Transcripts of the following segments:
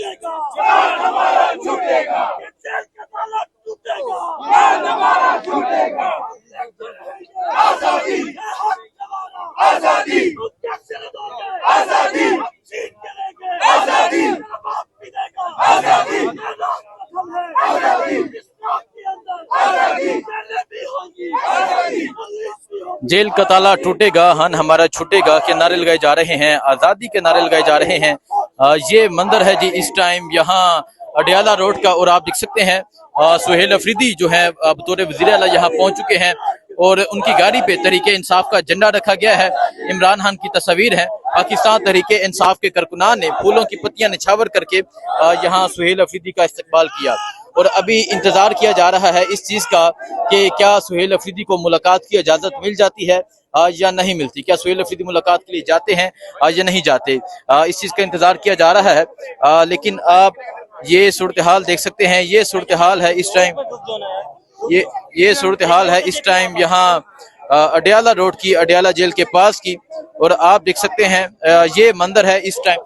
छूटेगा, जान हमारा छूटेगा, जेल का ताला टूटेगा, जान हमारा छूटेगा, आजादी, आजादी, आजादी, आजादी, आजादी, जेल का ताला टूटेगा, हन हमारा छूटेगा के नारे लगाए जा रहे हैं, आजादी के नारे लगाए जा रहे हैं। ये मंदिर है जी इस टाइम यहाँ अडियाला रोड का, और आप देख सकते हैं सुहेल अफरीदी जो है बतौर वज़ीर आला यहाँ पहुंच चुके हैं और उनकी गाड़ी पे तहरीके इंसाफ का झंडा रखा गया है। इमरान खान की तस्वीर है। पाकिस्तान तहरीके इंसाफ के कारकुनान ने फूलों की पत्तियां निछावर करके यहाँ सुहेल अफरीदी का इस्तकबाल किया और अभी इंतजार किया जा रहा है इस चीज का कि क्या सुहेल अफरीदी को मुलाकात की इजाजत मिल जाती है या नहीं मिलती। क्या सुहेल अफरीदी मुलाकात के लिए जाते हैं या नहीं जाते, इस चीज का इंतजार किया जा रहा है। लेकिन आप ये सूरत हाल देख सकते हैं, ये सूरत हाल है इस टाइम, ये सूरत हाल है इस टाइम यहाँ अडियाला रोड की, अडियाला जेल के पास की। और आप देख सकते हैं ये मंदिर है इस टाइम,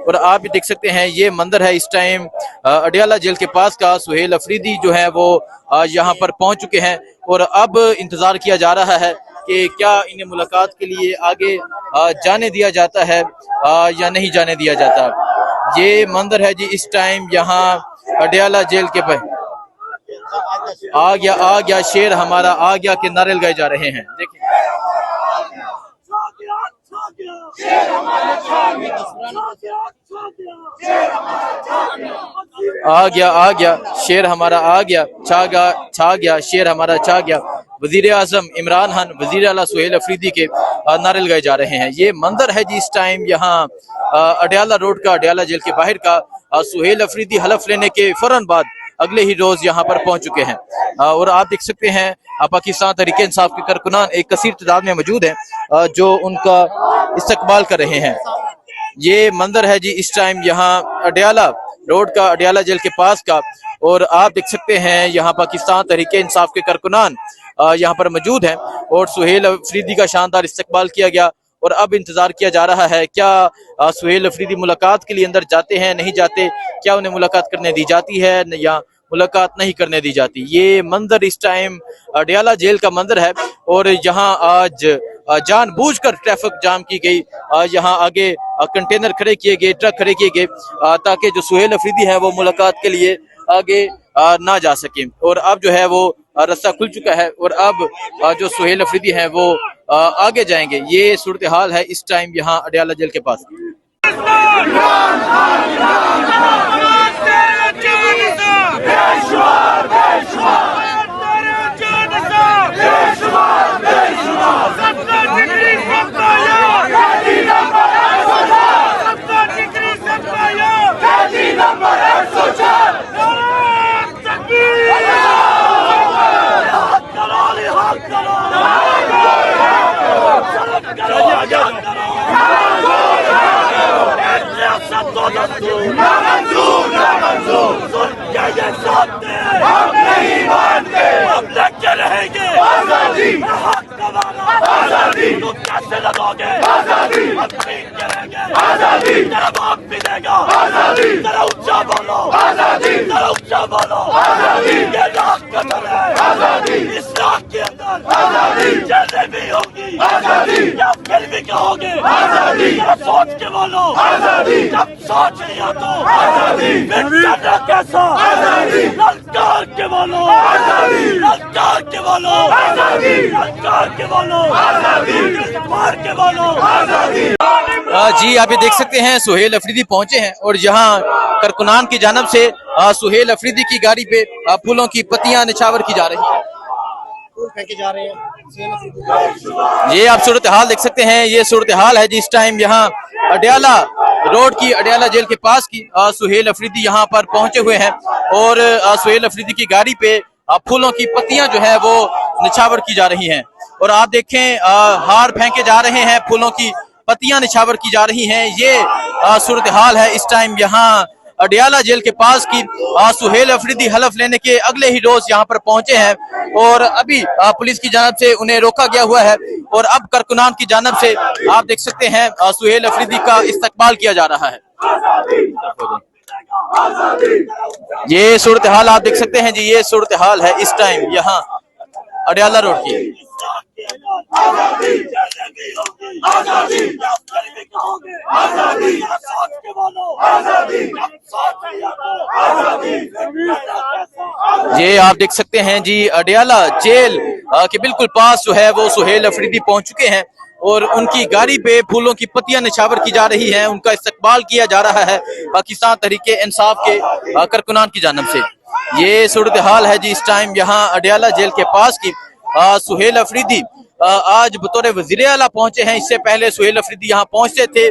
और आप भी देख सकते हैं ये मंदिर है इस टाइम अडियाला जेल के पास का। सुहेल अफरीदी जो है वो यहाँ पर पहुंच चुके हैं और अब इंतजार किया जा रहा है कि क्या इन्हें मुलाकात के लिए आगे जाने दिया जाता है या नहीं जाने दिया जाता। ये मंदिर है जी इस टाइम यहाँ अडियाला जेल के पास। आ गया शेर हमारा आ गया के नारे लगाए जा रहे हैं। देखिए आ गया शेर हमारा आ गया, छा गया शेर हमारा छा गया। वजीर आजम इमरान खान, वजीर आला सुहेल अफरीदी के नारे लगाए जा रहे हैं। ये मंदिर है जी इस टाइम यहाँ अडियाला रोड का, अडियाला जेल के बाहर का। सुहेल अफरीदी हलफ लेने के फौरन बाद अगले ही रोज यहाँ पर पहुंच चुके हैं और आप देख सकते हैं पाकिस्तान तहरीके इंसाफ के कारकुनान एक कसीर तादाद में मौजूद हैं जो उनका इस्तकबाल कर रहे हैं। ये मंदिर है जी इस टाइम यहाँ अडियाला रोड का, अडियाला जेल के पास का। और आप देख सकते हैं यहाँ पाकिस्तान तहरीके इंसाफ के कारकुनान यहाँ पर मौजूद हैं और सुहेल अफरीदी का शानदार इस्तकबाल किया गया और अब इंतजार किया जा रहा है क्या सुहेल अफरीदी मुलाकात के लिए अंदर जाते हैं नहीं जाते, क्या उन्हें मुलाकात करने दी जाती है या मुलाकात नहीं करने दी जाती। ये मंदिर इस टाइम अडियाला जेल का मंदिर है और यहाँ आज जानबूझकर ट्रैफिक जाम की गई, यहाँ आगे कंटेनर खड़े किए गए, ट्रक खड़े किए गए ताकि जो सुहेल अफरीदी है वो मुलाकात के लिए आगे ना जा सके। और अब जो है वो रास्ता खुल चुका है और अब जो सुहेल अफरीदी है वो आगे जाएंगे। ये सूरत हाल है इस टाइम यहाँ अडियाला जेल के पास। हम नहीं मानते, हम लड़के रहेंगे। आजादी, आजादी, तुम कैसे लगोगे? आजादी, हम ठीक करेंगे। आजादी, तेरा बाप भी देगा। आजादी, तेरा ऊंचा बोलो। आजादी, तेरा ऊंचा बोलो। आजादी, ये रात कदर है। आजादी, इस रात के अंदर आजादी जैसे भी होगी। आजादी, या फिर भी कहोगे। आजादी, सोच के बोलो। आजादी, जब सोच लिया तो आजादी, फिर करना कैसा? आजादी, ललकार के बोलो। आजादी, ललकार के बोलो। आजादी, ललकार के बोलो। आजादी, मार के बोलो। आजादी। जी आप ये देख सकते हैं सुहेल अफरीदी पहुंचे हैं और यहाँ कारकुनान की जानब से सुहेल अफरीदी की गाड़ी पे फूलों की पत्तियां निछावर की जा रही हैं, फेंके जा रहे हैं। ये आप सूरत हाल देख सकते हैं। ये सूरत हाल है जी इस टाइम यहाँ अडियाला रोड की, अडियाला जेल के पास की। सुहेल अफरीदी यहाँ पर पहुंचे हुए हैं और सुहेल अफरीदी की गाड़ी पे फूलों की पत्तियां जो है वो निछावर की जा रही हैं और आप देखें हार फेंके जा रहे हैं, फूलों की पत्तियां निछावर की जा रही हैं। ये सूरत हाल है इस टाइम यहाँ अडियाला जेल के पास की। सुहेल अफरीदी हलफ लेने के अगले ही रोज यहाँ पर पहुंचे हैं और अभी पुलिस की जानब से उन्हें रोका गया हुआ है और अब कारकुनान की जानब से आप देख सकते हैं सुहेल अफरीदी का इस्तकबाल किया जा रहा है। ये सूरत हाल आप देख सकते हैं जी, ये सूरत हाल है इस टाइम यहाँ अडियाला रोड की। आजादी जलेबी होगी, आजादी भी कहोगे, आजादी सोच के बोलो, आजादी सोच लिया तो आजादी। ये आप देख सकते हैं जी अडियाला जेल के बिल्कुल पास जो है वो सुहेल अफरीदी पहुंच चुके हैं और उनकी गाड़ी पे फूलों की पत्तियां निछावर की जा रही हैं, उनका इस्तकबाल किया जा रहा है पाकिस्तान तहरीके इंसाफ के कारकुनान की जानिब से। ये सूरत हाल है जी इस टाइम यहाँ अडियाला जेल के पास की। सुहेल अफरीदी आज बतौर वजीर आला पहुंचे हैं, इससे पहले सुहेल अफरीदी यहाँ पहुंचते थे,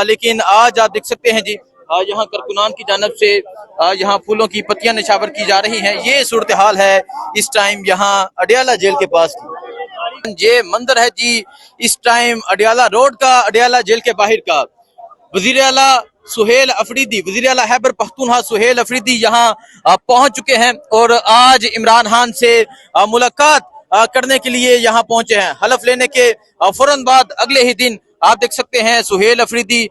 लेकिन आज आप देख सकते हैं जी यहाँ कारकुनान की जानिब से यहाँ फूलों की पत्तियां निछावर की जा रही हैं। ये सूरत हाल है इस टाइम यहाँ अडियाला जेल के पास की। ये मंदिर है जी इस टाइम अडियाला रोड का, अडियाला जेल के बाहर का। वजीर आला सुहेल अफरीदी, वजीर आला खैबर पख्तूनख्वा सुहेल अफरीदी यहाँ पहुंच चुके हैं और आज इमरान खान से मुलाकात करने के लिए यहाँ पहुंचे हैं। हलफ लेने के फौरन बाद अगले ही दिन आप देख सकते हैं सुहेल अफरीदी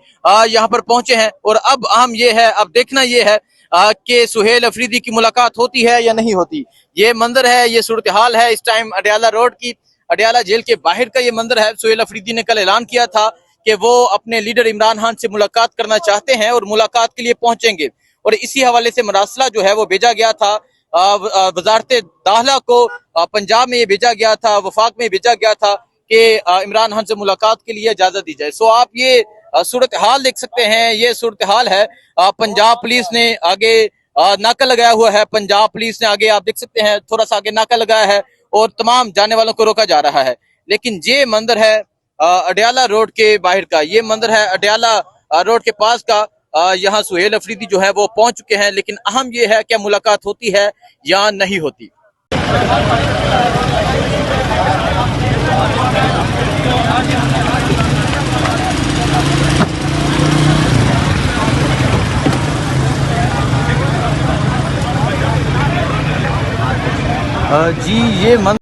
यहाँ पर पहुंचे हैं और अब अहम ये है, अब देखना ये है कि सुहेल अफरीदी की मुलाकात होती है या नहीं होती। ये मंदिर है, ये सूरत हाल है इस टाइम अडियाला रोड की, अडियाला जेल के बाहर का ये मंदिर है। सुहेल अफरीदी ने कल ऐलान किया था कि वो अपने लीडर इमरान खान से मुलाकात करना चाहते हैं और मुलाकात के लिए पहुंचेंगे और इसी हवाले से मरासला जो है वो भेजा गया था वजारत दाखिला को, पंजाब में ये भेजा गया था, वफाक में भेजा गया था कि इमरान खान से मुलाकात के लिए इजाजत दी जाए। सो आप ये सूरत हाल देख सकते हैं, ये सूरत हाल है। पंजाब पुलिस ने आगे नाका लगाया हुआ है, पंजाब पुलिस ने आगे आप देख सकते हैं थोड़ा सा आगे नाका लगाया है और तमाम जाने वालों को रोका जा रहा है। लेकिन ये मंदिर है अडियाला रोड के बाहर का, ये मंदिर है अडियाला रोड के पास का। यहाँ सुहेल अफरीदी जो है वो पहुंच चुके हैं, लेकिन अहम ये है क्या मुलाकात होती है या नहीं होती। जी ये मंदिर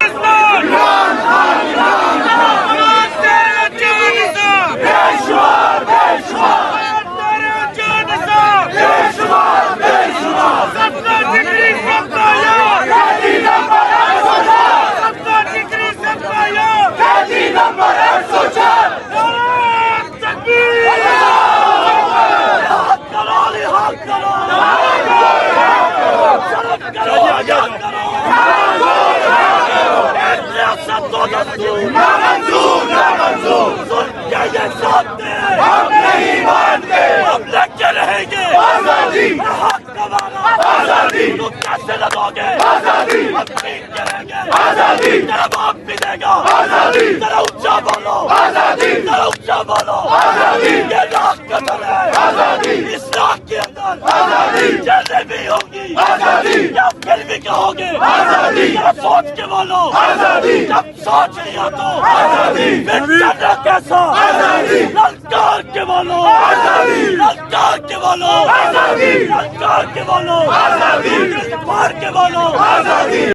जलेबी होगी, आजादी फिर भी कहोगे, आजादी सोच के बोलो, आजादी जब सोच लिया तो आजादी फिर डरना कैसा, आजादी ललकार के बोलो, आजादी ललकार के बोलो, आजादी ललकार के बोलो, आजादी मार के बोलो, आजादी।